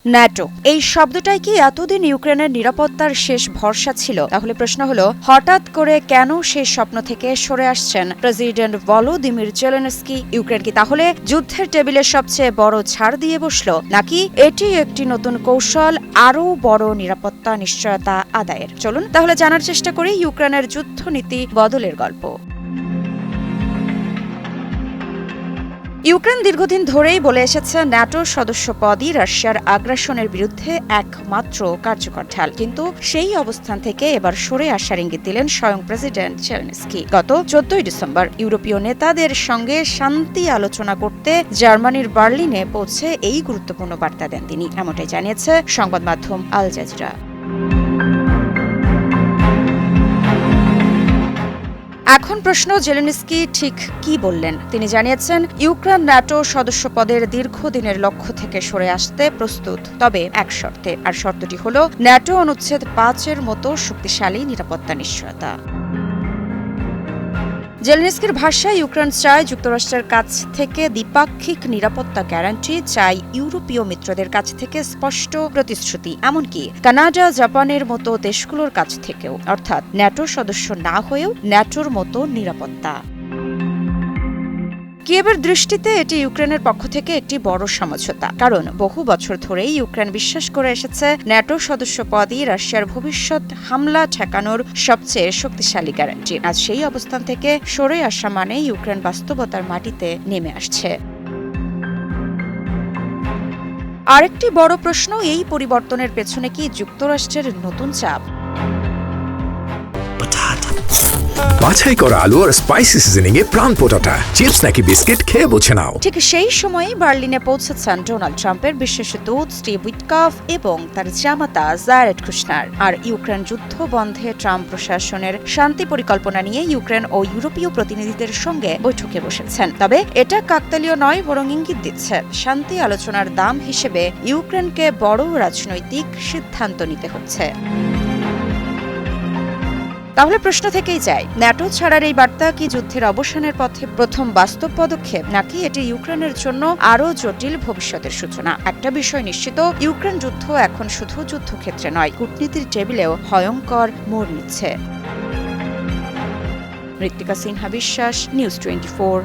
NATO এই শব্দটাই কি এতদিন ইউক্রেনের নিরাপত্তার শেষ ভরসা ছিল? তাহলে প্রশ্ন হলো, হঠাৎ করে কেন সেই স্বপ্ন থেকে সরে আসছেন প্রেসিডেন্ট ভলোদিমির জেলেনস্কি? ইউক্রেন কি তাহলে যুদ্ধের টেবিলের সবচেয়ে বড় ছাড় দিয়ে বসলো, নাকি এটি একটি নতুন কৌশল আরও বড় নিরাপত্তা নিশ্চয়তা আদায়ের? চলুন তাহলে জানার চেষ্টা করি ইউক্রেনের যুদ্ধনীতি বদলের গল্প। ইউক্রেন দীর্ঘদিন ধরেই বলে এসেছে ন্যাটোর সদস্যপদই রাশিয়ার আগ্রাসনের বিরুদ্ধে একমাত্র কার্যকর ঢাল। কিন্তু সেই অবস্থান থেকে এবার সরে আসার ইঙ্গিত দিলেন স্বয়ং প্রেসিডেন্ট জেলেনস্কি। গত 14 ডিসেম্বর ইউরোপীয় নেতাদের সঙ্গে শান্তি আলোচনা করতে জার্মানির বার্লিনে পৌঁছে এই গুরুত্বপূর্ণ বার্তা দেন তিনি, এমনটাই জানিয়েছে সংবাদ মাধ্যম আল জাজিরা। এখন প্রশ্ন, জেলেনস্কি ঠিক কি বললেন? তিনি জানিয়েছেন ইউক্রেন ন্যাটো সদস্যপদের দীর্ঘদিনের লক্ষ্য থেকে সরে আসতে প্রস্তুত, তবে এক শর্তে। আর শর্তটি হল ন্যাটো অনুচ্ছেদ 5-এর মতো শক্তিশালী নিরাপত্তা নিশ্চয়তা। জেলেনস্কির ভাষায় ইউক্রেন চায় যুক্তরাষ্ট্রের কাছ থেকে দ্বিপাক্ষিক নিরাপত্তা গ্যারান্টি, চাই ইউরোপীয় মিত্রদের কাছ থেকে স্পষ্ট প্রতিশ্রুতি, এমনকি কানাডা জাপানের মতো দেশগুলোর কাছ থেকেও, অর্থাৎ ন্যাটো সদস্য না হয়েও ন্যাটোর মতো নিরাপত্তা। কিয়েভের দৃষ্টিতে এটি ইউক্রেনের পক্ষ থেকে একটি বড় সমঝোতা, কারণ বহু বছর ধরেই ইউক্রেন বিশ্বাস করে এসেছে ন্যাটো সদস্যপদই রাশিয়ার ভবিষ্যৎ হামলা ঠেকানোর সবচেয়ে শক্তিশালী গ্যারান্টি। আজ সেই অবস্থান থেকে সরে আসা মানে ইউক্রেন বাস্তবতার মাটিতে নেমে আসছে। আরেকটি বড় প্রশ্ন, এই পরিবর্তনের পেছনে কি যুক্তরাষ্ট্রের নতুন চাপ? বাছাই করা আলু আর স্পাইসি সিজনিং এ প্রাণ পোটাটা চিপস নাকি বিস্কিট খেয়ে বোঝে নাও। ঠিক সেই সময়ই বার্লিনে পৌঁছেছেন ডোনাল্ড ট্রাম্পের বিশেষ দূত স্টিভ উইটকফ এবং তার জামাতা জারেড কুশনার। আর ইউক্রেন যুদ্ধ বন্ধে ট্রাম্প প্রশাসনের শান্তি পরিকল্পনা নিয়ে ইউক্রেন ও ইউরোপীয় প্রতিনিধিদের সঙ্গে বৈঠকে বসেছেন। তবে এটা কাকতালীয় নয়, বরং ইঙ্গিত দিচ্ছে শান্তি আলোচনার দাম হিসেবে ইউক্রেনকে বড় রাজনৈতিক সিদ্ধান্ত নিতে হচ্ছে। তাহলে প্রশ্ন থেকেই যায়, ন্যাটো ছাড়ার এই বার্তা কি যুদ্ধের অবসানের পথে প্রথম বাস্তব পদক্ষেপ, নাকি এটি ইউক্রেনের জন্য আরও জটিল ভবিষ্যতের সূচনা? একটা বিষয় নিশ্চিত, ইউক্রেন যুদ্ধ এখন শুধু যুদ্ধক্ষেত্রে নয়, কূটনীতির টেবিলেও ভয়ঙ্কর মোড় নিচ্ছে। ঋত্বিকা সিনহা বিশ্বাস, নিউজ 24।